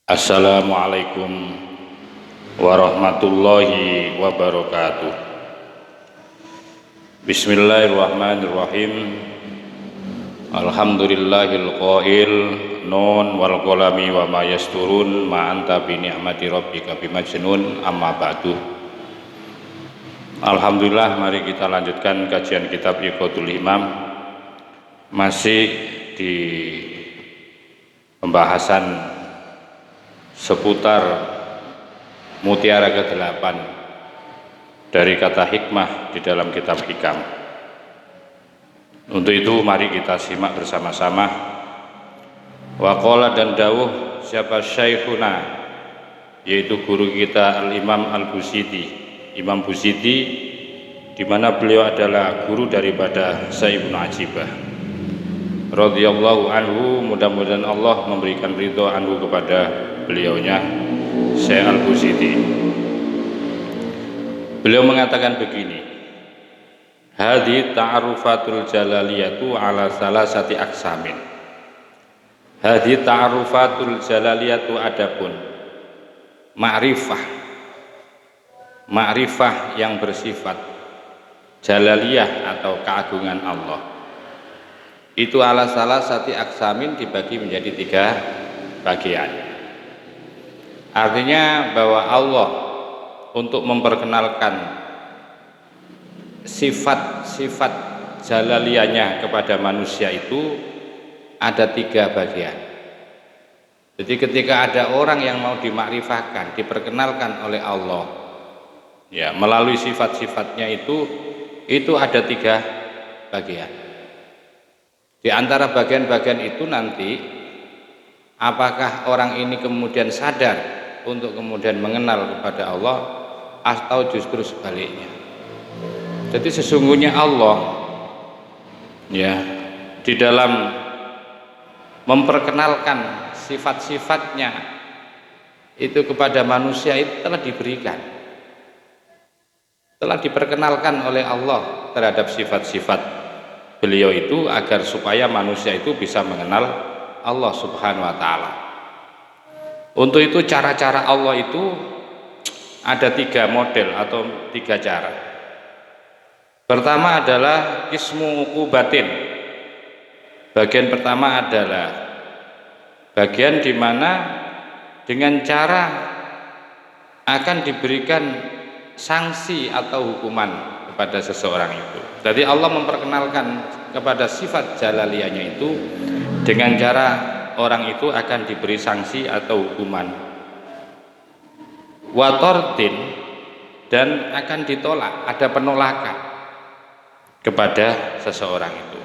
Assalamualaikum warahmatullahi wabarakatuh. Bismillahirrahmanirrahim. Alhamdulillahil qail nun wal qalami wa ma yasturun ma anta bi ni'mati rabbika bimajnun amma ba'du. Alhamdulillah, mari kita lanjutkan kajian kitab Iqadul Himam, masih di pembahasan seputar mutiara ke-8 dari kata hikmah di dalam kitab Hikam. Untuk itu mari kita simak bersama-sama. Waqala, dan dawuh siapa syekhuna, yaitu guru kita Al-Imam Al-Busiti, Imam Busiti, di mana beliau adalah guru daripada Sa'id bin Ajibah radhiyallahu anhu. Mudah-mudahan Allah memberikan ridho anhu kepada beliaunya Syekh Al-Busiti. Beliau mengatakan begini: hadhi ta'arufatul jalaliyatu ala salasati aksamin. Hadhi ta'arufatul jalaliyatu, adapun ma'rifah yang bersifat jalaliyah atau keagungan Allah, itu ala salasati aksamin, dibagi menjadi 3 bagian. Artinya bahwa Allah untuk memperkenalkan sifat-sifat jalaliyahnya kepada manusia itu ada 3 bagian. Jadi ketika ada orang yang mau dimakrifahkan, diperkenalkan oleh Allah, ya, melalui sifat-sifatnya itu ada 3 bagian. Di antara bagian-bagian itu nanti, apakah orang ini kemudian sadar untuk kemudian mengenal kepada Allah, atau justru sebaliknya. Jadi sesungguhnya Allah, ya, di dalam memperkenalkan sifat-sifatnya itu kepada manusia itu telah diperkenalkan oleh Allah terhadap sifat-sifat beliau itu, agar supaya manusia itu bisa mengenal Allah Subhanahu wa ta'ala. Untuk itu cara-cara Allah itu ada 3 model atau 3 cara. Pertama adalah ismu uqubatin. Bagian pertama adalah bagian di mana dengan cara akan diberikan sanksi atau hukuman kepada seseorang itu. Jadi Allah memperkenalkan kepada sifat jalaliyahnya itu dengan cara orang itu akan diberi sanksi atau hukuman. Watordin, dan akan ditolak, ada penolakan kepada seseorang itu.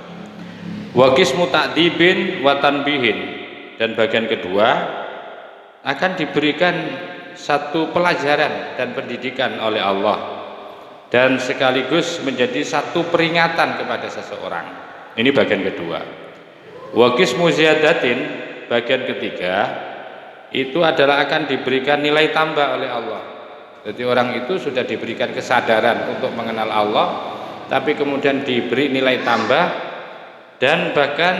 Wakismu ta'dibin wa tanbihin, dan bagian kedua akan diberikan satu pelajaran dan pendidikan oleh Allah, dan sekaligus menjadi satu peringatan kepada seseorang. Ini bagian kedua. Wakismu ziyadatin, bagian ketiga, itu adalah akan diberikan nilai tambah oleh Allah. Jadi orang itu sudah diberikan kesadaran untuk mengenal Allah, tapi kemudian diberi nilai tambah, dan bahkan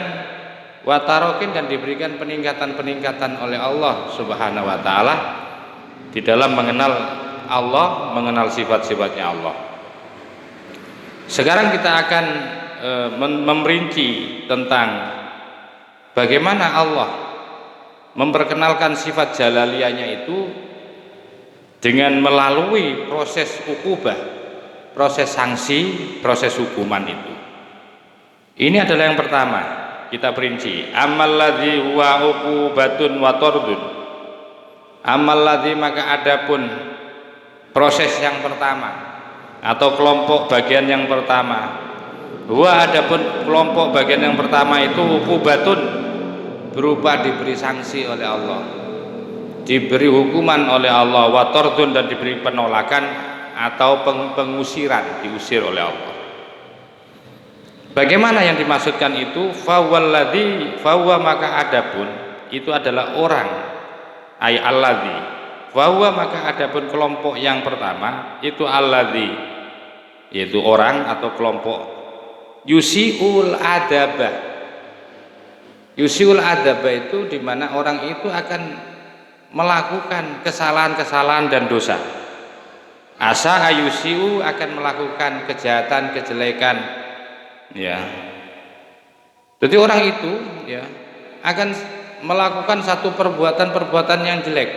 watarokin, dan diberikan peningkatan-peningkatan oleh Allah Subhanahu wa ta'ala di dalam mengenal Allah, mengenal sifat-sifatnya Allah. Sekarang kita akan memperinci tentang bagaimana Allah memperkenalkan sifat jalaliyahnya itu dengan melalui proses ukubah, proses sanksi, proses hukuman itu. Ini adalah yang pertama, kita perinci. Amal ladzi huwa uqubatun wa tardun. Amal ladzi, maka adapun proses yang pertama atau kelompok bagian yang pertama, huwa, adapun kelompok bagian yang pertama itu uqubatun, berupa diberi sanksi oleh Allah, diberi hukuman oleh Allah, wa tardun, dan diberi penolakan atau pengusiran, diusir oleh Allah. Bagaimana yang dimaksudkan itu? Fawalladzi, fahuwa, maka adapun itu adalah orang, ay alladzi, fahuwa, maka adapun kelompok yang pertama itu alladzi, yaitu orang atau kelompok yusiul adabah. Yusiul adabah itu dimana orang itu akan melakukan kesalahan-kesalahan dan dosa. Asa ayusiu akan melakukan kejahatan, kejelekan, ya. Jadi orang itu ya akan melakukan satu perbuatan-perbuatan yang jelek,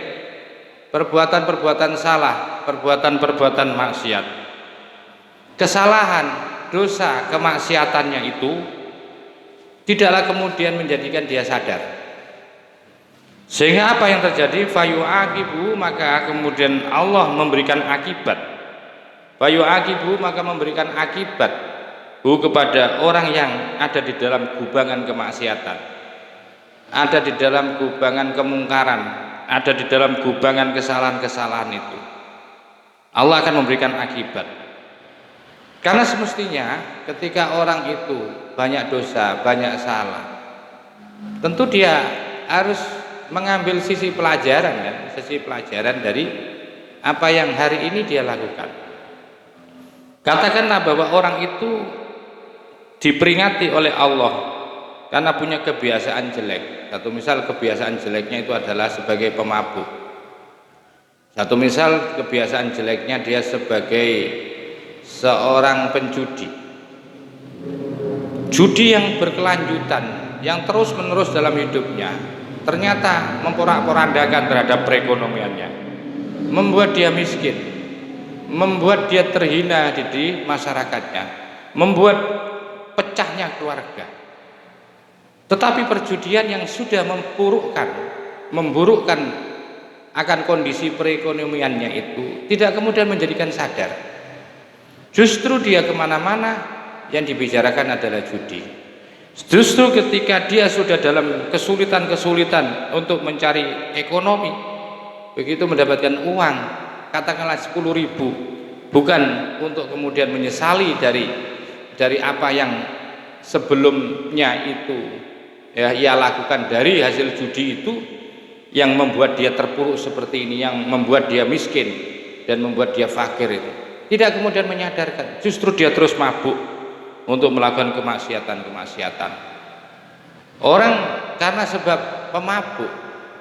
perbuatan-perbuatan salah, perbuatan-perbuatan maksiat. Kesalahan, dosa, kemaksiatannya itu tidaklah kemudian menjadikan dia sadar. Sehingga apa yang terjadi? Fayu'aqibu, maka kemudian Allah memberikan akibat. Fayu'aqibu, maka memberikan akibat kepada orang yang ada di dalam gubangan kemaksiatan, ada di dalam gubangan kemungkaran, ada di dalam gubangan kesalahan-kesalahan itu. Allah akan memberikan akibat. Karena semestinya ketika orang itu banyak dosa, banyak salah, tentu dia harus mengambil sisi pelajaran, kan? Sisi pelajaran dari apa yang hari ini dia lakukan. Katakanlah bahwa orang itu diperingati oleh Allah karena punya kebiasaan jelek. Satu misal kebiasaan jeleknya itu adalah sebagai pemabuk. Satu misal kebiasaan jeleknya dia sebagai seorang penjudi. Judi yang berkelanjutan, yang terus-menerus dalam hidupnya, ternyata memporak-porandakan terhadap perekonomiannya, membuat dia miskin, membuat dia terhina di masyarakatnya, membuat pecahnya keluarga. Tetapi perjudian yang sudah memburukkan akan kondisi perekonomiannya itu tidak kemudian menjadikan sadar. Justru dia kemana-mana yang dibicarakan adalah judi. Justru ketika dia sudah dalam kesulitan-kesulitan untuk mencari ekonomi, begitu mendapatkan uang, katakanlah 10.000, bukan untuk kemudian menyesali dari apa yang sebelumnya itu ya ia lakukan dari hasil judi itu yang membuat dia terpuruk seperti ini, yang membuat dia miskin dan membuat dia fakir itu. Tidak kemudian menyadarkan, justru dia terus mabuk untuk melakukan kemaksiatan-kemaksiatan. Orang karena sebab pemabuk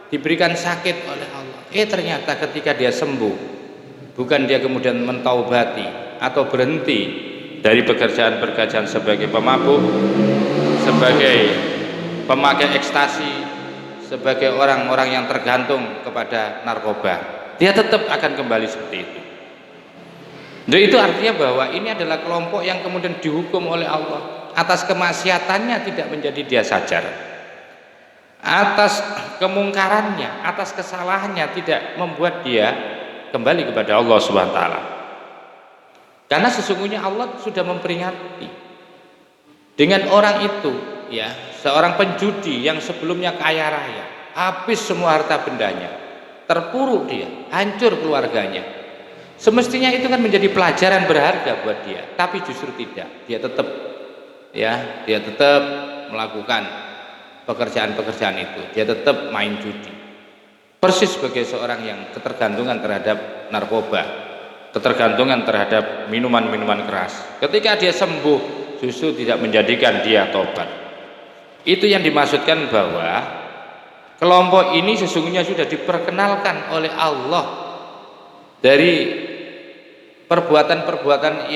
diberikan sakit oleh Allah. Ternyata ketika dia sembuh, bukan dia kemudian mentaubati atau berhenti dari pekerjaan-pekerjaan sebagai pemabuk, sebagai pemakai ekstasi, sebagai orang-orang yang tergantung kepada narkoba. Dia tetap akan kembali seperti itu. Nah, itu artinya bahwa ini adalah kelompok yang kemudian dihukum oleh Allah atas kemaksiatannya, tidak menjadi dia sadar, atas kemungkarannya, atas kesalahannya tidak membuat dia kembali kepada Allah Subhanahu wa taala. Karena sesungguhnya Allah sudah memperingati dengan orang itu, ya, seorang penjudi yang sebelumnya kaya raya, habis semua harta bendanya, terpuruk dia, hancur keluarganya. Semestinya itu kan menjadi pelajaran berharga buat dia, tapi justru tidak. Dia tetap melakukan pekerjaan-pekerjaan itu. Dia tetap main judi. Persis sebagai seorang yang ketergantungan terhadap narkoba, ketergantungan terhadap minuman-minuman keras. Ketika dia sembuh, justru tidak menjadikan dia tobat. Itu yang dimaksudkan bahwa kelompok ini sesungguhnya sudah diperkenalkan oleh Allah dari perbuatan-perbuatan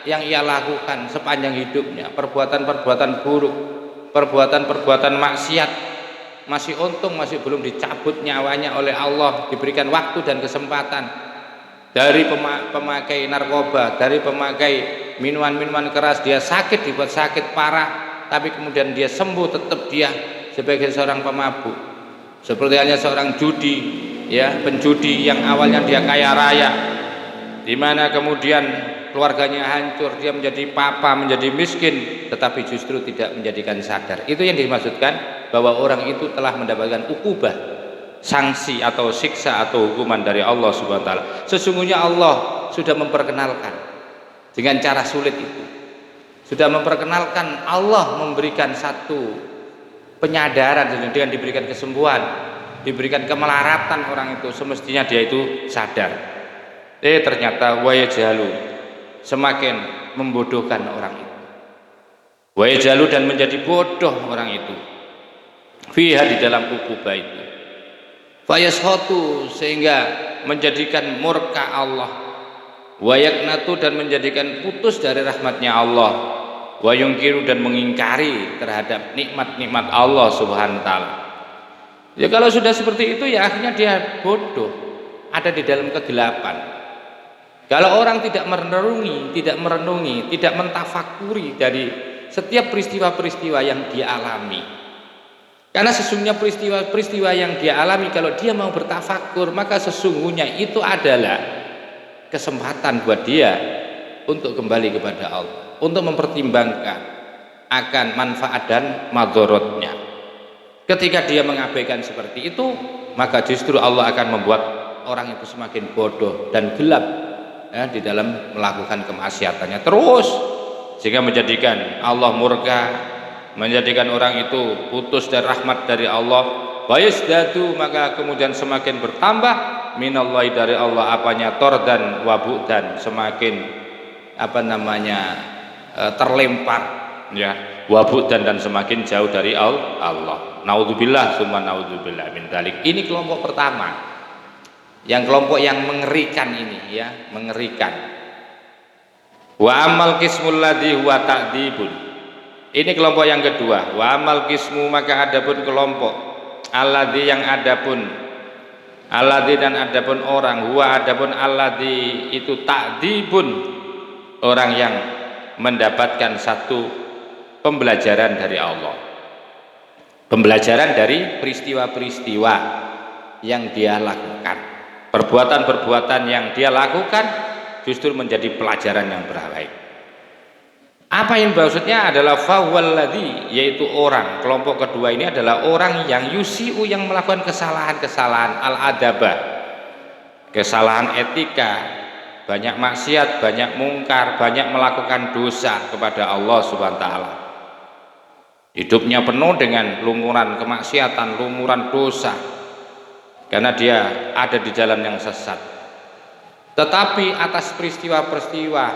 yang ia lakukan sepanjang hidupnya, perbuatan-perbuatan buruk, perbuatan-perbuatan maksiat. Masih untung masih belum dicabut nyawanya oleh Allah, diberikan waktu dan kesempatan. Dari pemakai narkoba, dari pemakai minuman-minuman keras, dia sakit, dibuat sakit parah, tapi kemudian dia sembuh, tetap dia sebagai seorang pemabuk. Seperti halnya seorang judi, ya, penjudi yang awalnya dia kaya raya, di mana kemudian keluarganya hancur, dia menjadi papa, menjadi miskin, tetapi justru tidak menjadikan sadar. Itu yang dimaksudkan bahwa orang itu telah mendapatkan ukubah, sanksi atau siksa atau hukuman dari Allah Subhanahu wa taala. Sesungguhnya Allah sudah memperkenalkan dengan cara sulit itu. Sudah memperkenalkan, Allah memberikan satu penyadaran dengan diberikan kesembuhan, diberikan kemelaratan orang itu, semestinya dia itu sadar. Ternyata wayajalu, semakin membodohkan orang itu. Wayajalu, dan menjadi bodoh orang itu. Fiha, di dalam ukubah itu. fayashotu, sehingga menjadikan murka Allah, wayaknatu, dan menjadikan putus dari rahmatnya Allah, wayungkiru, dan mengingkari terhadap nikmat-nikmat Allah subhanahu wa ta'ala. Ya kalau sudah seperti itu ya akhirnya dia bodoh, ada di dalam kegelapan. Kalau orang tidak merenungi, tidak mentafakuri dari setiap peristiwa-peristiwa yang dia alami, karena sesungguhnya peristiwa-peristiwa yang dia alami, kalau dia mau bertafakur, maka sesungguhnya itu adalah kesempatan buat dia untuk kembali kepada Allah, untuk mempertimbangkan akan manfaat dan madorotnya. Ketika dia mengabaikan seperti itu, maka justru Allah akan membuat orang itu semakin bodoh dan gelap ya, di dalam melakukan kemaksiatannya terus, sehingga menjadikan Allah murka, menjadikan orang itu putus dari rahmat dari Allah. Bayasdatu, maka kemudian semakin bertambah minallahi, dari Allah, apanya, tordan wabudan, semakin terlempar ya, wabudan, dan semakin jauh dari Allah. Naudzubillah summa naudzubillah min dzalik. Ini kelompok pertama, yang kelompok yang mengerikan ini ya, mengerikan. Wa amal qismul ladzi huwa ta'dzibun, ini kelompok yang kedua. Wa amal qismu, maka adapun kelompok, alladzi, yang adapun, alladzi, dan adapun orang, huwa, adapun alladzi itu ta'dzibun, orang yang mendapatkan satu pembelajaran dari Allah, pembelajaran dari peristiwa-peristiwa yang dia lakukan, perbuatan-perbuatan yang dia lakukan justru menjadi pelajaran yang berbaik. Apa yang maksudnya adalah fawalladzi, yaitu orang, kelompok kedua ini adalah orang yang yusiu, yang melakukan kesalahan-kesalahan al-adabah, kesalahan etika, banyak maksiat, banyak mungkar, banyak melakukan dosa kepada Allah subhanahu wa ta'ala. Hidupnya penuh dengan lumuran kemaksiatan, lumuran dosa, karena dia ada di jalan yang sesat. Tetapi atas peristiwa-peristiwa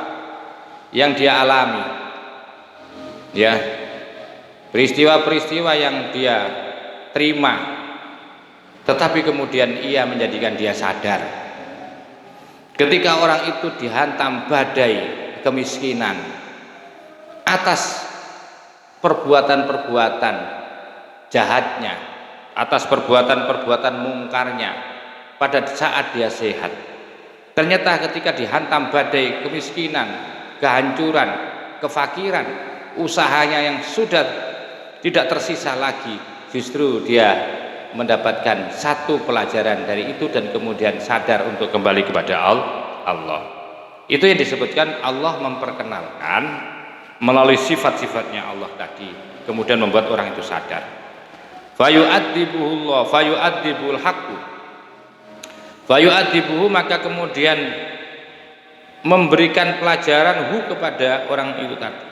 yang dia alami ya, peristiwa-peristiwa yang dia terima, tetapi kemudian ia menjadikan dia sadar. Ketika orang itu dihantam badai kemiskinan atas perbuatan-perbuatan jahatnya, atas perbuatan-perbuatan mungkarnya pada saat dia sehat, ternyata ketika dihantam badai kemiskinan, kehancuran, kefakiran, usahanya yang sudah tidak tersisa lagi, justru dia mendapatkan satu pelajaran dari itu dan kemudian sadar untuk kembali kepada Allah. Itu yang disebutkan Allah memperkenalkan melalui sifat-sifatnya Allah tadi, kemudian membuat orang itu sadar. Fayu'adzibuhullah, fayu'adzibul haqqu, fayu'adzibuhu, maka kemudian memberikan pelajaran hu, kepada orang itu tadi.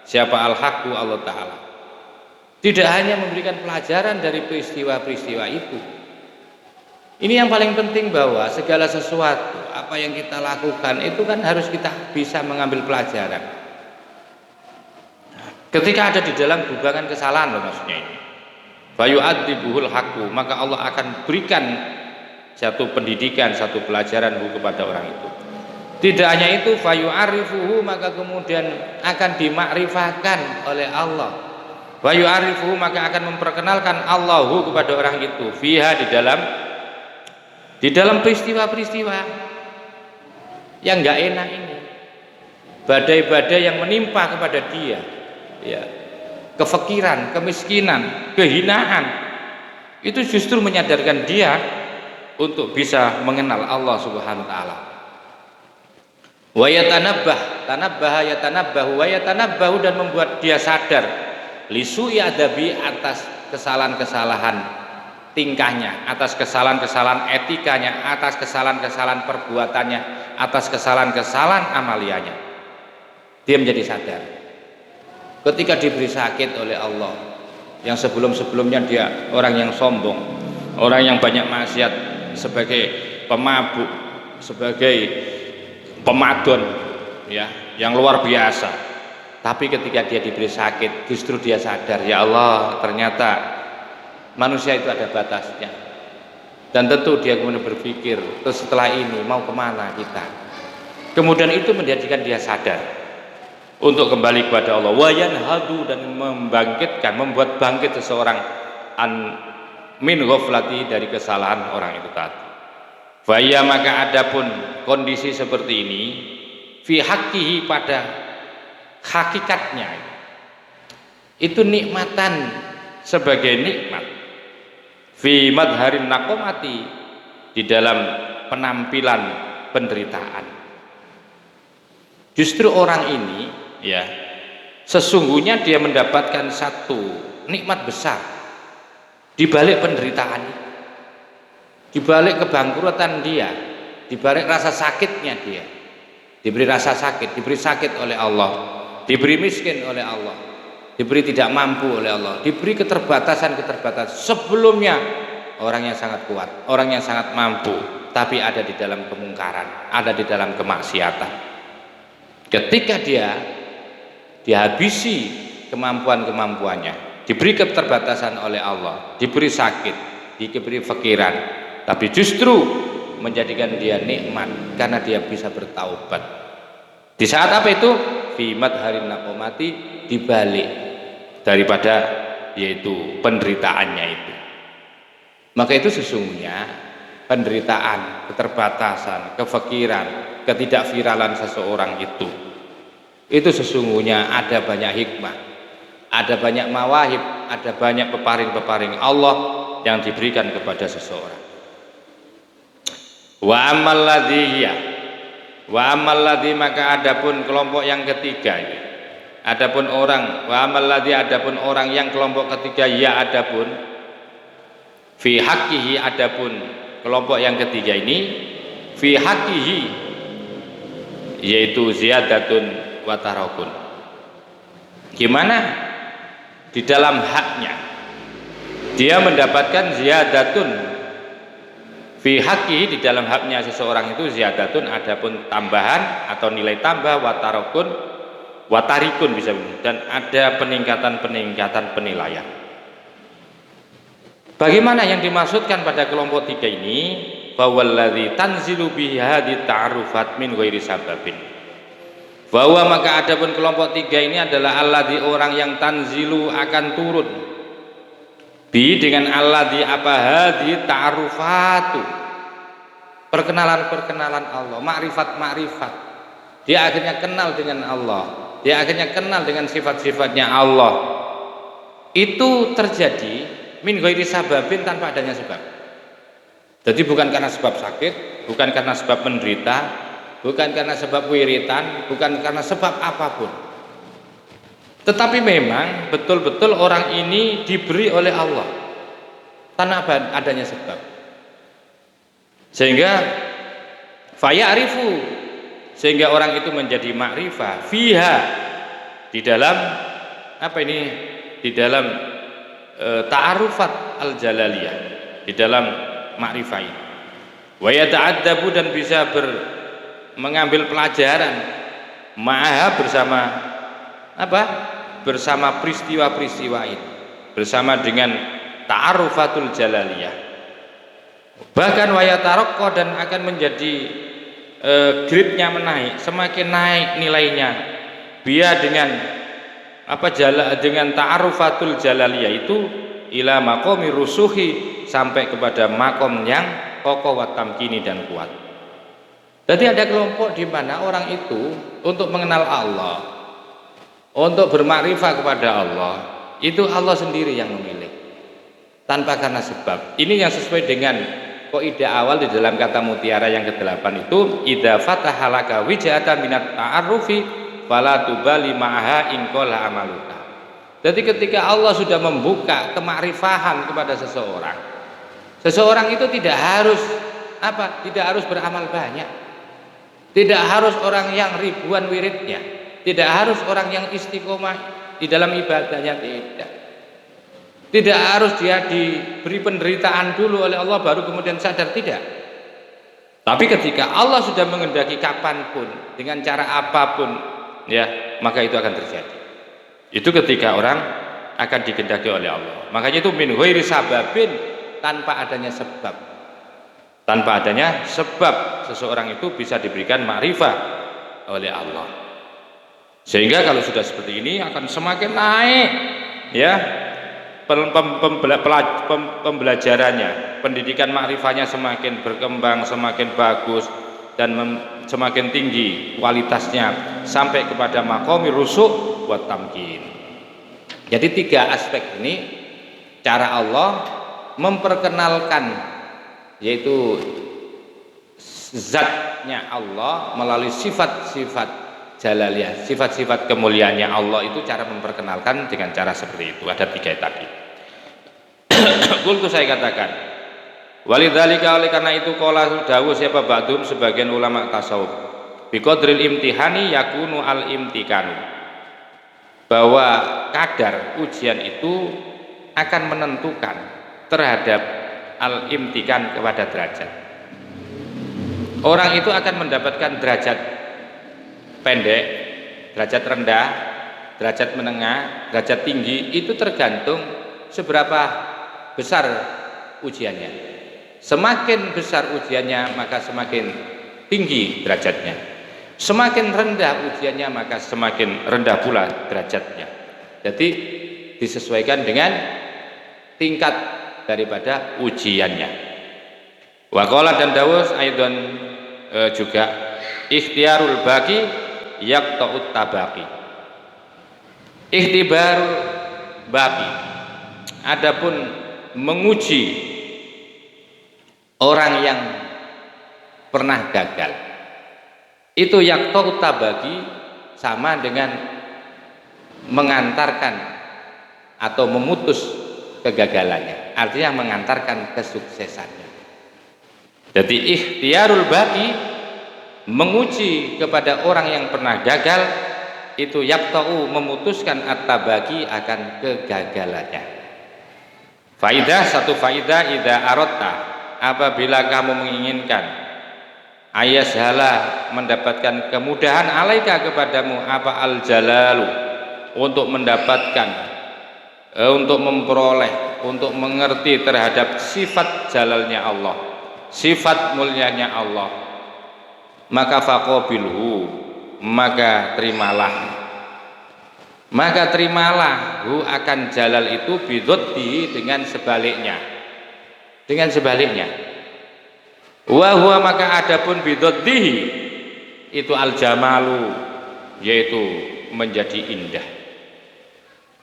Siapa al-haqqu? Allah Ta'ala. Tidak hanya memberikan pelajaran dari peristiwa-peristiwa itu. Ini yang paling penting, bahwa segala sesuatu apa yang kita lakukan itu kan harus kita bisa mengambil pelajaran. Ketika ada di dalam gubangan kesalahan, maksudnya ini fayu'adzibuhul haqqu, maka Allah akan berikan satu pendidikan, satu pelajaran kepada orang itu. Tidak hanya itu, fayu'arifuhu, maka kemudian akan dimakrifahkan oleh Allah. Fayu'arifuhu, maka akan memperkenalkan Allahu kepada orang itu, fiha, di dalam peristiwa-peristiwa yang enggak enak ini, badai-badai yang menimpa kepada dia ya, kefakiran, kemiskinan, kehinaan, itu justru menyadarkan dia untuk bisa mengenal Allah Subhanahu wa taala. Wa yatanabbah, tanabbaha yatanabbahu, wa yatanabbahu, dan membuat dia sadar lisu'i adabi, atas kesalahan-kesalahan tingkahnya, atas kesalahan-kesalahan etikanya, atas kesalahan-kesalahan perbuatannya, atas kesalahan-kesalahan amalianya. Dia menjadi sadar. Ketika diberi sakit oleh Allah, yang sebelum-sebelumnya dia orang yang sombong, orang yang banyak maksiat, sebagai pemabuk, sebagai pemadon ya, yang luar biasa. Tapi ketika dia diberi sakit, justru dia sadar, ya Allah, ternyata manusia itu ada batasnya. Dan tentu dia kemudian berpikir, terus setelah ini mau kemana kita? Kemudian itu menjadikan dia sadar untuk kembali kepada Allah. Wa yanhadu, dan membangkitkan, membuat bangkit seseorang min ghaflati, dari kesalahan orang itu tadi. Faya, maka adapun kondisi seperti ini, fi haqqihi, pada hakikatnya itu nikmatan, sebagai nikmat, fi madharin naqomati, di dalam penampilan penderitaan. Justru orang ini ya, sesungguhnya dia mendapatkan satu nikmat besar di balik penderitaan, di balik kebangkrutan dia, di balik rasa sakitnya dia. Diberi rasa sakit, diberi sakit oleh Allah, diberi miskin oleh Allah, diberi tidak mampu oleh Allah, diberi keterbatasan-keterbatasan. Sebelumnya orang yang sangat kuat, orang yang sangat mampu, tapi ada di dalam kemungkaran, ada di dalam kemaksiatan. Ketika dia dihabisi kemampuan-kemampuannya, diberi keterbatasan oleh Allah, diberi sakit, diberi fikiran, tapi justru menjadikan dia nikmat karena dia bisa bertaubat. Di saat apa itu? Fi madharin naqomati, dibalik daripada yaitu penderitaannya itu. Maka itu sesungguhnya penderitaan, keterbatasan, kefikiran, ketidakviralan seseorang itu sesungguhnya ada banyak hikmah, ada banyak mawahib, ada banyak peparing-peparing Allah yang diberikan kepada seseorang. Wa amal ladzi, maka adapun kelompok yang ketiga, adapun orang, wa amal ladzi, adapun orang yang kelompok ketiga, ya adapun fi haqqihi, adapun kelompok yang ketiga ini, fi haqqihi, yaitu ziyadatun wa tarakun. Gimana? Di dalam haknya dia mendapatkan ziyadatun, fi haqqihi, di dalam haknya seseorang itu ziyadatun, adapun tambahan atau nilai tambah, wa tarakun, wa tarikun bisa, dan ada peningkatan penilaian. Bagaimana yang dimaksudkan pada kelompok tiga ini? Fawalladzi tanzilu bihi hadhi ta'arufat min ghairi sababin. Bahwa maka adapun kelompok tiga ini adalah alladzi, orang yang tanzilu akan turun, bi dengan alladzi, apa, hadhi ta'arufatu, perkenalan Allah, makrifat. Dia akhirnya kenal dengan Allah, dia akhirnya kenal dengan sifat-sifatnya Allah. Itu terjadi min ghairi sababin, tanpa adanya sebab. Jadi bukan karena sebab sakit, bukan karena sebab menderita, bukan karena sebab wiritan, bukan karena sebab apapun. Tetapi memang betul-betul orang ini diberi oleh Allah tanpa adanya sebab. Sehingga fayarifu, sehingga orang itu menjadi makrifah fiha, di dalam apa ini? Di dalam ta'arufat al-jalaliyah, di dalam makrifah ini. Wa yata'addabu, dan bisa mengambil pelajaran ma'aha, bersama apa? Bersama peristiwa-peristiwa ini, bersama dengan ta'arufatul jalaliyah. Bahkan wa yataraqqa, dan akan menjadi grade-nya menaik, semakin naik nilainya. Biar dengan apa, dengan ta'arufatul jalaliyah itu ila maqami rusuhi, sampai kepada makom yang kokoh wa tamkini, dan kuat. Jadi ada kelompok di mana orang itu untuk mengenal Allah, untuk bermakrifah kepada Allah, itu Allah sendiri yang memilih, tanpa karena sebab. Ini yang sesuai dengan kaidah awal di dalam kata mutiara yang ke-8 itu, idza fataha laka wijhatan minat ta'arrufi fala tubali ma'aha in qala amaluka. Jadi ketika Allah sudah membuka kemakrifahan kepada seseorang itu tidak harus apa? Tidak harus beramal banyak. Tidak harus orang yang ribuan wiridnya, tidak harus orang yang istiqomah di dalam ibadahnya, tidak. Tidak harus dia diberi penderitaan dulu oleh Allah baru kemudian sadar, tidak. Tapi ketika Allah sudah menghendaki kapanpun, dengan cara apapun, ya, maka itu akan terjadi. Itu ketika orang akan dikehendaki oleh Allah. Makanya itu min ghairi sababin, tanpa adanya sebab. Tanpa adanya sebab seseorang itu bisa diberikan ma'rifah oleh Allah. Sehingga kalau sudah seperti ini akan semakin naik ya pembelajarannya, pendidikan ma'rifahnya semakin berkembang, semakin bagus dan semakin tinggi kualitasnya sampai kepada maqamir rusuk wa tamkin. Jadi 3 aspek ini cara Allah memperkenalkan, yaitu zatnya Allah melalui sifat-sifat jalaliyah, sifat-sifat kemuliaannya Allah itu cara memperkenalkan dengan cara seperti itu. Ada 3 tadi. Kultu saya katakan, walidzalika, oleh karena itu qala dawuh siapa ba'dum sebagian ulama tasawuf, biqadril imtihani yakunu al imtikanu, bahwa kadar ujian itu akan menentukan terhadap al imtikan kepada derajat. Orang itu akan mendapatkan derajat pendek, derajat rendah, derajat menengah, derajat tinggi, itu tergantung seberapa besar ujiannya. Semakin besar ujiannya maka semakin tinggi derajatnya. Semakin rendah ujiannya maka semakin rendah pula derajatnya. Jadi disesuaikan dengan tingkat daripada ujiannya. Wa qala, dan dawus aidon juga ikhtiarul baqi yaqta'ut tabaqi. Ikhtibarul baqi, adapun menguji orang yang pernah gagal, itu yaqta'ut tabaqi sama dengan mengantarkan atau memutus kegagalannya, artinya mengantarkan kesuksesannya. Jadi ikhtiarul baqi, menguji kepada orang yang pernah gagal, itu yaqta'u, memutuskan at-tabaqi, akan kegagalannya. Faidah, satu faidah, idza aratta, apabila kamu menginginkan, ayashala, mendapatkan kemudahan, alaika, kepadamu, apa al-jalalu, untuk mendapatkan, untuk memperoleh, untuk mengerti terhadap sifat jalalnya Allah, sifat mulianya Allah, maka faqabilhu, maka terimalah hu, akan jalal itu bidhoddi, dengan sebaliknya, wa huwa, maka adapun bidhoddihi itu al jamalu, yaitu menjadi indah.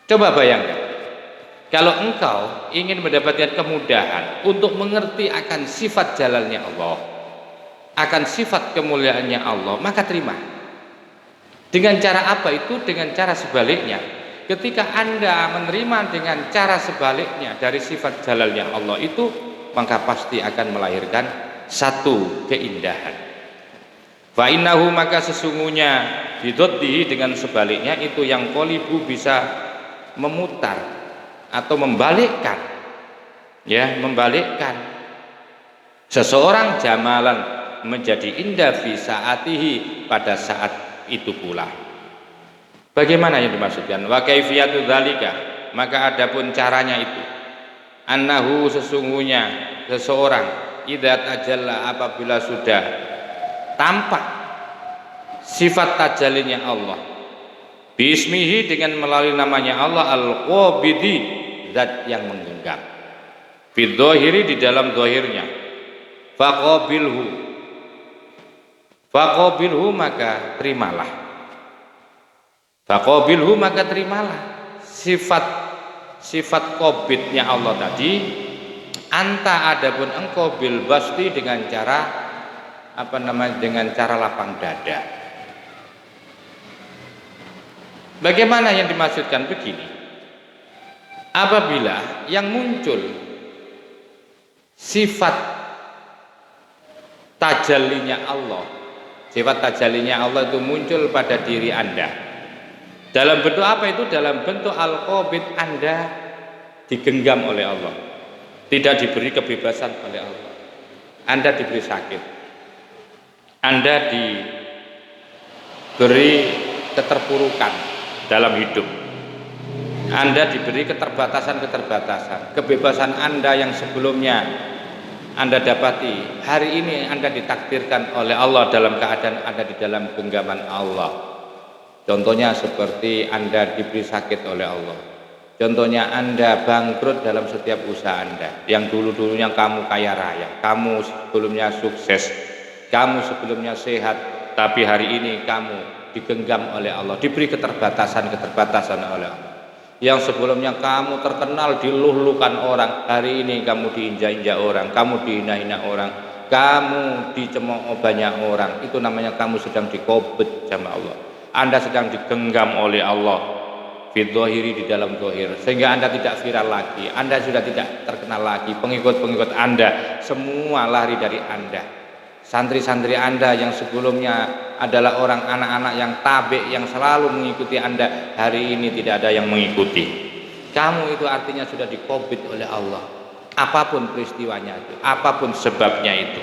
Coba bayangkan, kalau engkau ingin mendapatkan kemudahan untuk mengerti akan sifat jalalnya Allah, akan sifat kemuliaannya Allah, maka terima. Dengan cara apa itu? Dengan cara sebaliknya. Ketika Anda menerima dengan cara sebaliknya dari sifat jalalnya Allah itu, maka pasti akan melahirkan satu keindahan. Fa innahu, maka sesungguhnya bidhoddihi, dengan sebaliknya itu, yang qolibu, bisa memutar atau membalikkan, ya, membalikkan seseorang jamalan, menjadi indah, fi saatihi, pada saat itu pula. Bagaimana yang dimaksudkan? Wa kaifiyatu dzalika, maka adapun caranya itu, annahu, sesungguhnya seseorang, idza tajalla, apabila sudah tampak sifat tajallinya Allah, bismihi, dengan melalui namanya Allah, al-qabidi, zat yang menggenggam, fi dzahiri, di dalam zahirnya, faqabilhu, maka terimalah, sifat qabidnya Allah tadi, anta, adapun engkau, bil basti, dengan cara dengan cara lapang dada. Bagaimana yang dimaksudkan? Begini, apabila yang muncul sifat tajallinya Allah, sifat tajallinya Allah itu muncul pada diri Anda, dalam bentuk apa itu? Dalam bentuk al-qabid, Anda digenggam oleh Allah, tidak diberi kebebasan oleh Allah, Anda diberi sakit, Anda diberi keterpurukan dalam hidup, Anda diberi keterbatasan, kebebasan Anda yang sebelumnya Anda dapati hari ini Anda ditakdirkan oleh Allah dalam keadaan ada di dalam genggaman Allah. Contohnya seperti Anda diberi sakit oleh Allah. Contohnya Anda bangkrut dalam setiap usaha Anda. Yang dulu-dulunya kamu kaya raya, kamu sebelumnya sukses, kamu sebelumnya sehat, tapi hari ini kamu digenggam oleh Allah, diberi keterbatasan oleh Allah. Yang sebelumnya kamu terkenal diluluhkan orang, hari ini kamu diinjak-injak orang, kamu dihina-hina orang, kamu dicemooh banyak orang. Itu namanya kamu sedang dikobet sama Allah. Anda sedang digenggam oleh Allah fid dhahiri, di dalam zahir, sehingga Anda tidak viral lagi, Anda sudah tidak terkenal lagi, pengikut-pengikut Anda semua lari dari Anda. Santri-santri Anda yang sebelumnya adalah orang anak-anak yang tabe, yang selalu mengikuti Anda, hari ini tidak ada yang mengikuti. Kamu itu artinya sudah dikobit oleh Allah, apapun peristiwanya itu, apapun sebabnya itu.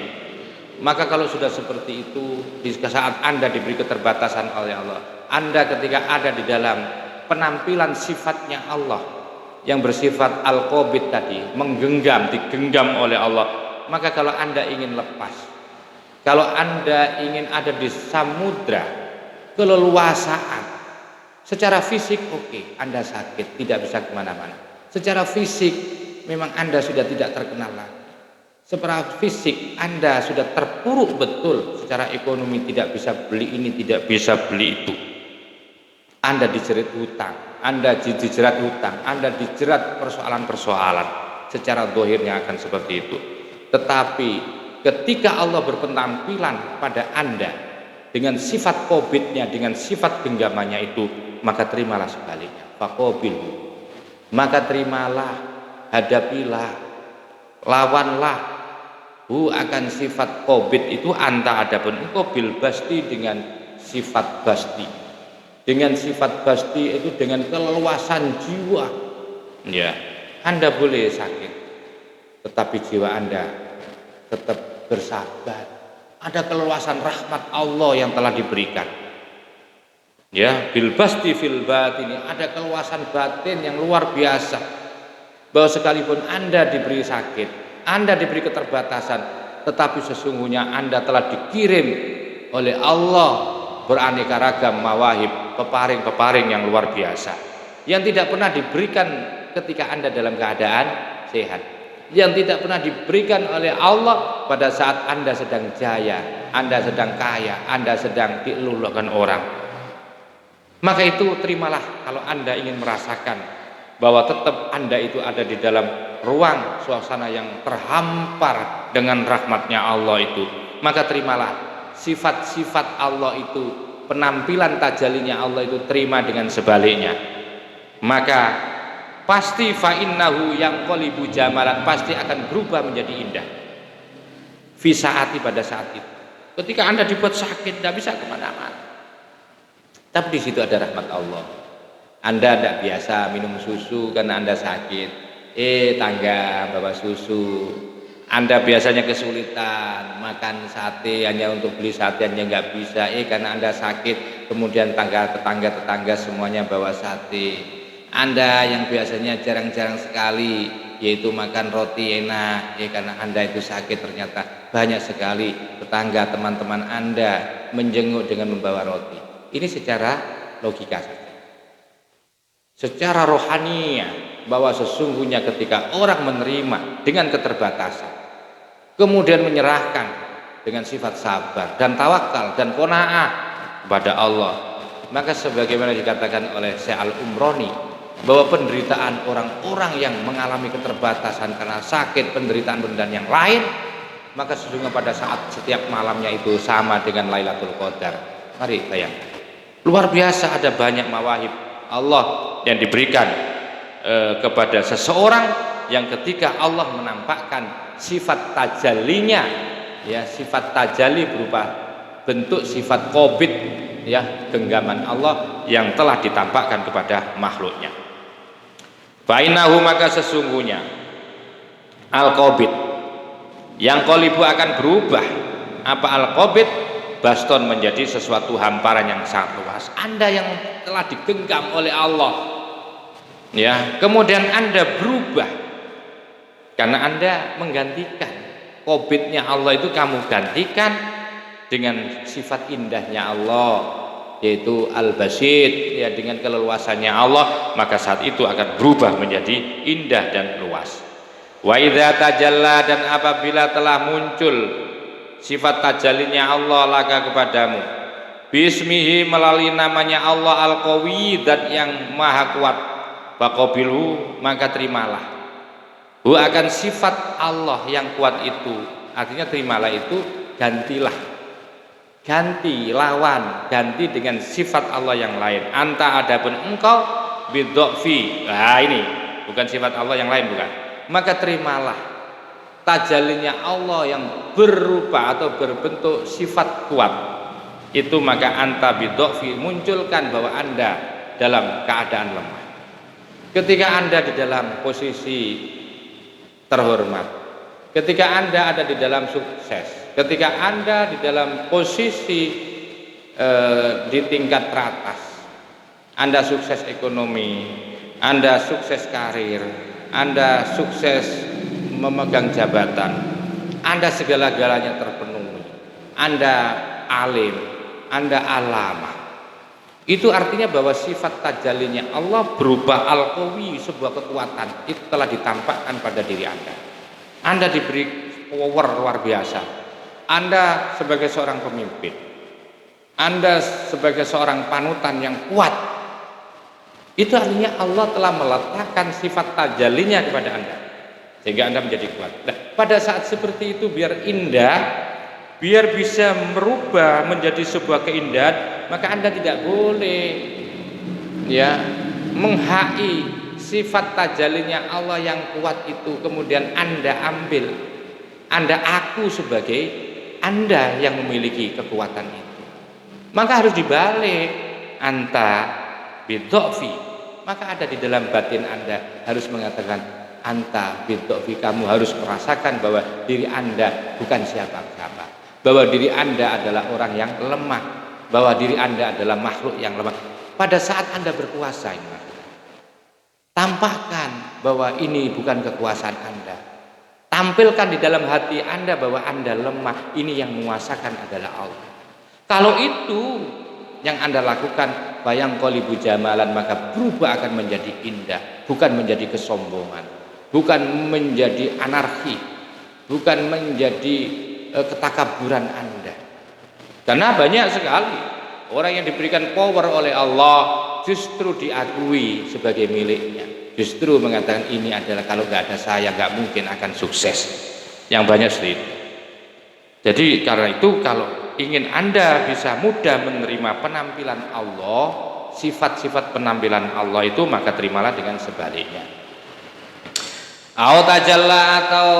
Maka kalau sudah seperti itu, di saat Anda diberi keterbatasan oleh Allah, Anda ketika ada di dalam penampilan sifatnya Allah yang bersifat al-qabid tadi, menggenggam, digenggam oleh Allah, maka kalau Anda ingin lepas, kalau Anda ingin ada di samudra keleluasaan, secara fisik oke, Anda sakit, tidak bisa kemana-mana. Secara fisik memang Anda sudah tidak terkenal lagi. Secara fisik Anda sudah terpuruk betul, secara ekonomi tidak bisa beli ini, tidak bisa beli itu. Anda dijerat hutang, Anda dijerat hutang, Anda dijerat persoalan-persoalan. Secara zahirnya akan seperti itu. Tetapi ketika Allah berpenampilan pada Anda dengan sifat COVID-nya, dengan sifat genggamannya itu, maka terimalah sebaliknya. Faqabilhu. Maka terimalah, hadapilah, lawanlah akan sifat COVID itu, anta adapun engkau bil basti, dengan sifat basti. Dengan sifat basti itu dengan keleluasan jiwa. Ya, Anda boleh sakit, tetapi jiwa Anda tetap bersabar. Ada keleluasan rahmat Allah yang telah diberikan. Ya, bil basti fil batin, ada keleluasan batin yang luar biasa. Bahwa sekalipun Anda diberi sakit, Anda diberi keterbatasan, tetapi sesungguhnya Anda telah dikirim oleh Allah beraneka ragam mawahib, peparing-peparing yang luar biasa, yang tidak pernah diberikan ketika Anda dalam keadaan sehat, yang tidak pernah diberikan oleh Allah pada saat Anda sedang jaya, Anda sedang kaya, Anda sedang diluluhkan orang. Maka itu terimalah kalau Anda ingin merasakan bahwa tetap Anda itu ada di dalam ruang suasana yang terhampar dengan rahmatnya Allah itu, maka terimalah sifat-sifat Allah itu, penampilan tajalinya Allah itu, terima dengan sebaliknya. Maka pasti fa'innahu yang qolibu jamalan, pasti akan berubah menjadi indah fi saati, pada saat itu. Ketika Anda dibuat sakit, tidak bisa kemana-mana, tapi di situ ada rahmat Allah. Anda tidak biasa minum susu karena Anda sakit, tangga bawa susu. Anda biasanya kesulitan makan sate, hanya untuk beli sate hanya nggak bisa, karena Anda sakit, kemudian tetangga semuanya bawa sate. Anda yang biasanya jarang-jarang sekali yaitu makan roti enak, karena Anda itu sakit, ternyata banyak sekali tetangga, teman-teman Anda menjenguk dengan membawa roti. Ini secara logika saja. Secara rohaniah, bahwa sesungguhnya ketika orang menerima dengan keterbatasan, kemudian menyerahkan dengan sifat sabar dan tawakal dan qanaah kepada Allah, maka sebagaimana dikatakan oleh Syekh Al-Umrani, bahwa penderitaan orang-orang yang mengalami keterbatasan karena sakit, penderitaan yang lain, maka sesungguhnya pada saat setiap malamnya itu sama dengan Lailatul Qadar. Mari bayangkan, luar biasa, ada banyak mawahib Allah yang diberikan kepada seseorang yang ketika Allah menampakkan sifat tajallinya, ya, sifat tajalli berupa bentuk sifat qabid, ya, genggaman Allah yang telah ditampakkan kepada makhluknya. Fainahu, maka sesungguhnya al-qabid yang qolibu akan berubah. Apa al-qabid? Baston, menjadi sesuatu hamparan yang sangat luas. Anda yang telah digenggam oleh Allah, ya, kemudian Anda berubah karena Anda menggantikan Qobidnya Allah itu kamu gantikan dengan sifat indahnya Allah, yaitu al-basid, ya, dengan keleluasannya Allah, maka saat itu akan berubah menjadi indah dan luas. Wa idza tajalla, dan apabila telah muncul sifat tajallinya Allah laka kepadamu, bismihi, melalui namanya Allah al-qawi, zat yang maha kuat, faqabilhu, maka terimalah. Hu, akan sifat Allah yang kuat itu, artinya terimalah itu, gantilah, ganti, lawan, ganti dengan sifat Allah yang lain. Anta, adapun engkau, bidhofi, nah ini bukan sifat Allah yang lain, bukan. Maka terimalah tajallinya Allah yang berupa atau berbentuk sifat kuat itu, maka anta bidhofi, munculkan bahwa Anda dalam keadaan lemah. Ketika Anda di dalam posisi terhormat, ketika Anda ada di dalam sukses, ketika Anda di dalam posisi di tingkat teratas, Anda sukses ekonomi, Anda sukses karir, Anda sukses memegang jabatan, Anda segala-galanya terpenuhi, Anda alim, Anda alamah. Itu artinya bahwa sifat tajallinya Allah berubah al-qawi, sebuah kekuatan itu telah ditampakkan pada diri Anda. Anda diberi power luar biasa. Anda sebagai seorang pemimpin, Anda sebagai seorang panutan yang kuat. Itu artinya Allah telah meletakkan sifat tajallinya kepada Anda sehingga Anda menjadi kuat. Nah, pada saat seperti itu, biar indah, biar bisa merubah menjadi sebuah keindahan, maka Anda tidak boleh, ya, menghai sifat tajallinya Allah yang kuat itu kemudian Anda ambil, Anda aku sebagai Anda yang memiliki kekuatan itu. Maka harus dibalik, anta bidhofi, maka ada di dalam batin Anda harus mengatakan anta bidhofi, kamu harus merasakan bahwa diri Anda bukan siapa-siapa, bahwa diri Anda adalah orang yang lemah, bahwa diri Anda adalah makhluk yang lemah. Pada saat Anda berkuasa ini, tampakkan bahwa ini bukan kekuasaan Anda. Tampilkan di dalam hati Anda bahwa Anda lemah, ini yang menguasakan adalah Allah. Kalau itu yang Anda lakukan, bayang qalibu jamalan, maka berubah akan menjadi indah, bukan menjadi kesombongan, bukan menjadi anarki, bukan menjadi ketakaburan Anda. Karena banyak sekali orang yang diberikan power oleh Allah justru diakui sebagai miliknya, justru mengatakan ini adalah, kalau nggak ada saya nggak mungkin akan sukses. Yang banyak seperti itu. Jadi karena itu, kalau ingin Anda bisa mudah menerima penampilan Allah, sifat-sifat penampilan Allah itu, maka terimalah dengan sebaliknya. Tajalla, atau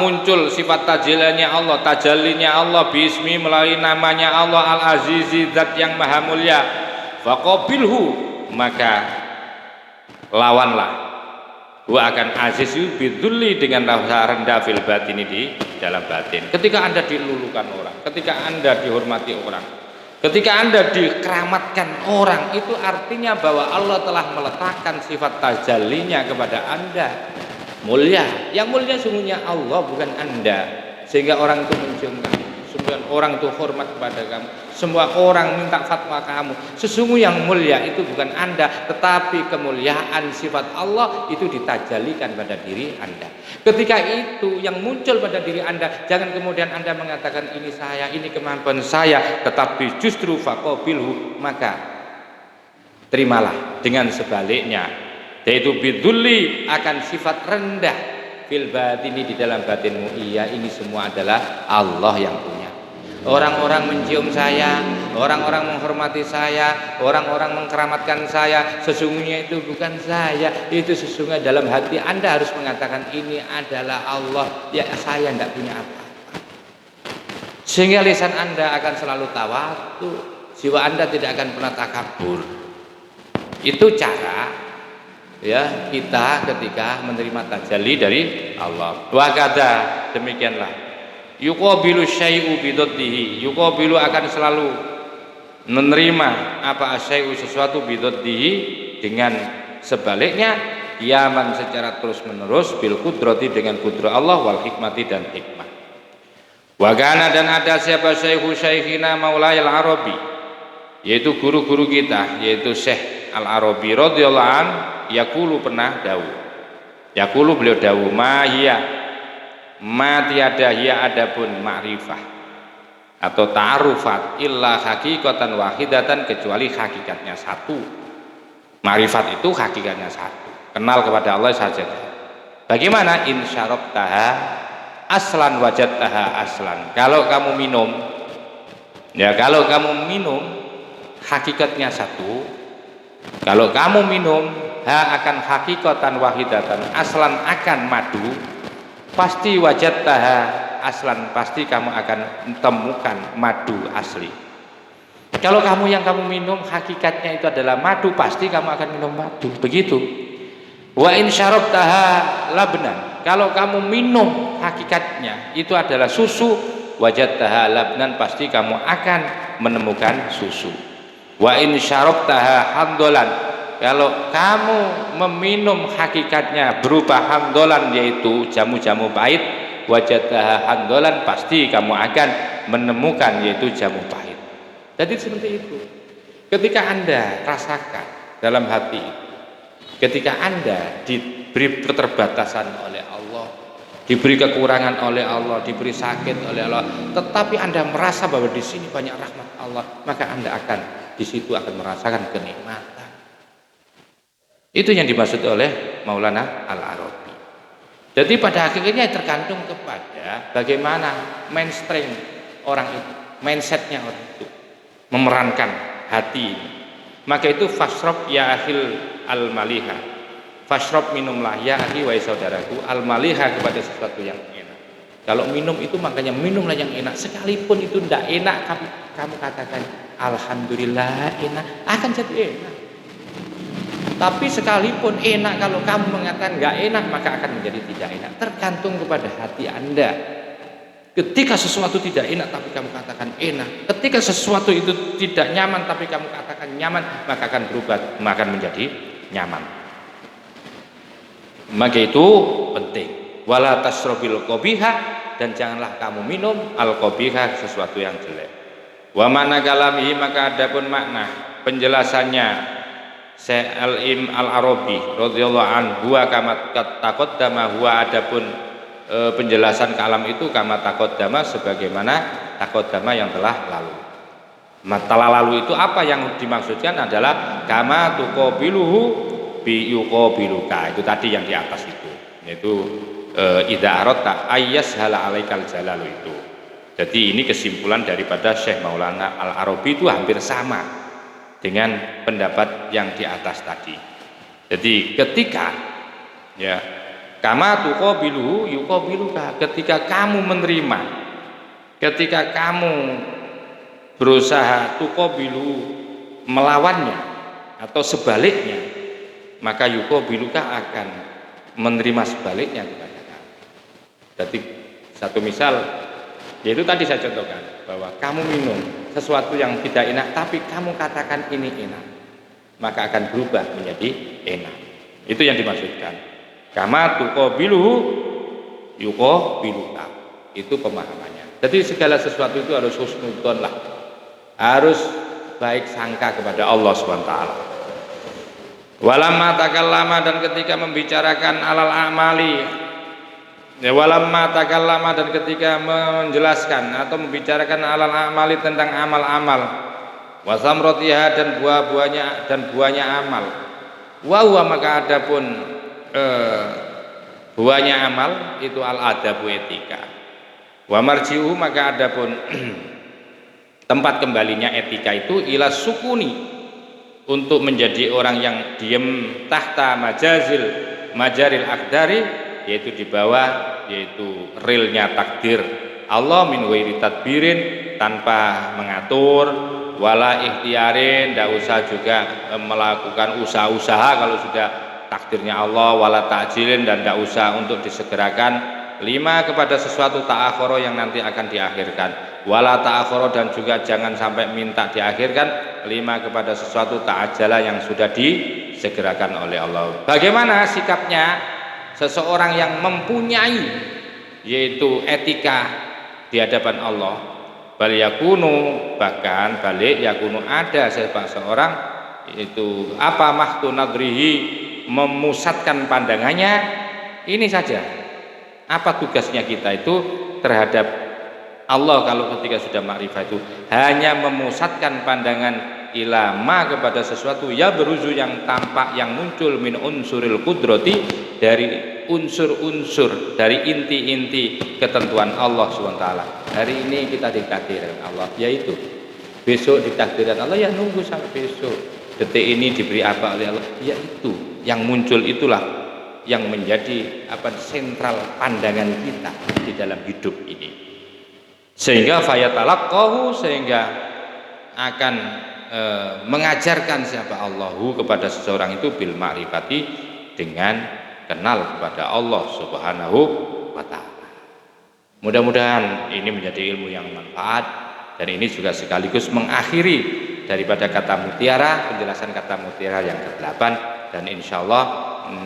muncul sifat tajallinya Allah, tajallinya Allah bismi, melalui namanya Allah al-azizi, zat yang maha mulia. Faqabilhu, maka lawanlah. Wa akan aziz bidzulli, dengan rasa rendah fil batin, di dalam batin. Ketika Anda dilulukan orang, ketika Anda dihormati orang, ketika Anda dikeramatkan orang, itu artinya bahwa Allah telah meletakkan sifat tajallinya kepada Anda. Mulia, yang mulia sungguhnya Allah, bukan Anda, sehingga orang itu mencium kamu, semua orang itu hormat kepada kamu, semua orang minta fatwa kamu. Sesungguhnya yang mulia itu bukan Anda, tetapi kemuliaan sifat Allah itu ditajallikan pada diri Anda. Ketika itu yang muncul pada diri Anda, jangan kemudian Anda mengatakan ini saya, ini kemampuan saya, tetapi justru faqabilhu, maka terimalah dengan sebaliknya, yaitu bidzulli, akan sifat rendah fil batini, di dalam batinmu. Iya, ini semua adalah Allah yang punya. Orang-orang mencium saya, orang-orang menghormati saya, orang-orang mengkeramatkan saya, sesungguhnya itu bukan saya, itu sesungguhnya dalam hati Anda harus mengatakan ini adalah Allah, ya saya tidak punya apa-apa. Sehingga lisan Anda akan selalu tawadhu, jiwa Anda tidak akan pernah takabur. Itu cara, ya, kita ketika menerima tajalli dari Allah. Wa kata, demikianlah. Yuqabilu syai'u bidaddihi, yuqabilu akan selalu menerima apa asyai'u, sesuatu, bidaddihi dengan sebaliknya. kiaman secara terus menerus bil kudrati dengan kudrah Allah wal hikmati dan hikmah. Wa kana dan ada siapa syekhina Maulai Al-Arabi, yaitu guru-guru kita, yaitu Syekh Al-Arabi radhiyallahu an, yaqulu pernah dawuh. Yaqulu beliau dawuh, ma tiada hiya adapun ma'rifah atau ta'arufat illa hakikatan wahidatan, kecuali hakikatnya satu. Ma'rifat itu hakikatnya satu, kenal kepada Allah saja. Bagaimana? In syarabtaha aslan wajadtaha aslan. Kalau kamu minum, ya kalau kamu minum hakikatnya satu. Kalau kamu minum akan hakikatan wahidatan, aslan akan madu, pasti wajadtaha aslan, pasti kamu akan temukan madu asli. Kalau kamu yang kamu minum hakikatnya itu adalah madu, pasti kamu akan minum madu. Begitu. Wa in syarabtaha labnan, kalau kamu minum hakikatnya itu adalah susu, wajadtaha labnan, pasti kamu akan menemukan susu. Wa in syarabtaha hamdolan, kalau kamu meminum hakikatnya berupa hamdolan, yaitu jamu-jamu pahit, wajadtaha hamdolan, pasti kamu akan menemukan yaitu jamu pahit. Jadi seperti itu. Ketika Anda rasakan dalam hati itu, ketika Anda diberi keterbatasan oleh Allah, diberi kekurangan oleh Allah, diberi sakit oleh Allah, tetapi Anda merasa bahwa di sini banyak rahmat Allah, maka Anda akan di situ akan merasakan kenikmatan. Itu yang dimaksud oleh Maulana Al-Arabi. Jadi pada akhirnya tergantung kepada bagaimana mainstream orang itu, mindsetnya orang itu memerankan hati ini. Maka itu fasrob ya akhil al-maliha, fasrob minumlah ya akhi wa saudaraku al-maliha, kepada sesuatu yang enak. Kalau minum itu makanya minumlah yang enak, sekalipun itu tidak enak, kamu katakan alhamdulillah enak, akan jadi enak. Tapi sekalipun enak, kalau kamu mengatakan nggak enak, maka akan menjadi tidak enak. Tergantung kepada hati Anda. Ketika sesuatu tidak enak tapi kamu katakan enak, ketika sesuatu itu tidak nyaman tapi kamu katakan nyaman, maka akan berubah, maka akan menjadi nyaman. Maka itu penting. Wala tasrobil qabiha, dan janganlah kamu minum al-qabiha, sesuatu yang jelek. Wa mana kalamihi, maka adapun makna penjelasannya Syekh Al-Arabi radhiyallahu anhu, huwa kama taqaddama, huwa adapun penjelasan kalam itu kama taqaddama, sebagaimana taqaddama yang telah lalu. Telah lalu itu apa yang dimaksudkan adalah kama tuqabiluhu bi yuqabiluka, itu tadi yang di atas itu, yaitu idza aradta ayyashala alaikal jalalu itu. Jadi ini kesimpulan daripada Syekh Maulana Al-Arabi itu hampir sama dengan pendapat yang di atas tadi. Jadi ketika ya kama tuqabiluhu yuqabiluka, ketika kamu menerima, ketika kamu berusaha tuqabilu melawannya atau sebaliknya, maka yuqabiluka akan menerima sebaliknya kepada kamu. Jadi satu misal, yaitu tadi saya contohkan bahwa kamu minum sesuatu yang tidak enak tapi kamu katakan ini enak, maka akan berubah menjadi enak. Itu yang dimaksudkan kama tuqabiluhu yuqabiluka, itu pemahamannya. Jadi segala sesuatu itu harus husnudzon lah, harus baik sangka kepada Allah SWT. Walamma takallama, dan ketika membicarakan alal amali, ya, walamma takallama, dan ketika menjelaskan atau membicarakan alal amali, tentang amal-amal, wasamrotiha, dan buahnya amal, wa huwa, maka adapun buahnya amal itu al-adabu, etika, wa marji'u, maka adapun tempat kembalinya etika itu ila sukuni, untuk menjadi orang yang diam tahta majaril akdari, yaitu di bawah, yaitu realnya takdir Allah, min ghairi tadbirin, tanpa mengatur, wala ikhtiarin, tidak usah juga melakukan usaha-usaha kalau sudah takdirnya Allah, wala ta'jilin, dan tidak usah untuk disegerakan, 5 kepada sesuatu ta'akhoro yang nanti akan diakhirkan, wala ta'akhoro dan juga jangan sampai minta diakhirkan, 5 kepada sesuatu ta'ajala yang sudah disegerakan oleh Allah. Bagaimana sikapnya seseorang yang mempunyai yaitu etika di hadapan Allah? Bal yakunu, bahkan balik yakunu ada seseorang itu apa mahtu nadrihi, memusatkan pandangannya ini saja. Apa tugasnya kita itu terhadap Allah kalau ketika sudah makrifat itu hanya memusatkan pandangan ilama kepada sesuatu ya beruzu yang tampak yang muncul min unsuril qudrati, dari unsur-unsur dari inti-inti ketentuan Allah SWT. Hari ini kita ditakdirkan Allah, yaitu besok ditakdirkan Allah, ya nunggu sampai besok. Detik ini diberi apa oleh Allah, yaitu yang muncul itulah yang menjadi sentral pandangan kita di dalam hidup ini, sehingga fayatalaqahu, sehingga akan mengajarkan siapa Allahu kepada seseorang itu bil ma'rifati, dengan kenal kepada Allah Subhanahu wa ta'ala. Mudah-mudahan ini menjadi ilmu yang manfaat, dan ini juga sekaligus mengakhiri daripada kata mutiara, penjelasan kata mutiara yang ke-8, dan insyaallah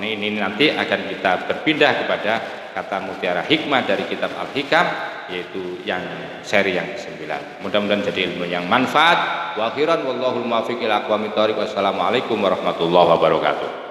ini nanti akan kita berpindah kepada kata mutiara hikmah dari kitab Al-Hikam, yaitu yang seri yang ke-9. Mudah-mudahan jadi ilmu yang manfaat. Wa akhiran wallahul muwaffiq ila aqwamit thoriq. Wassalamualaikum warahmatullahi wabarakatuh.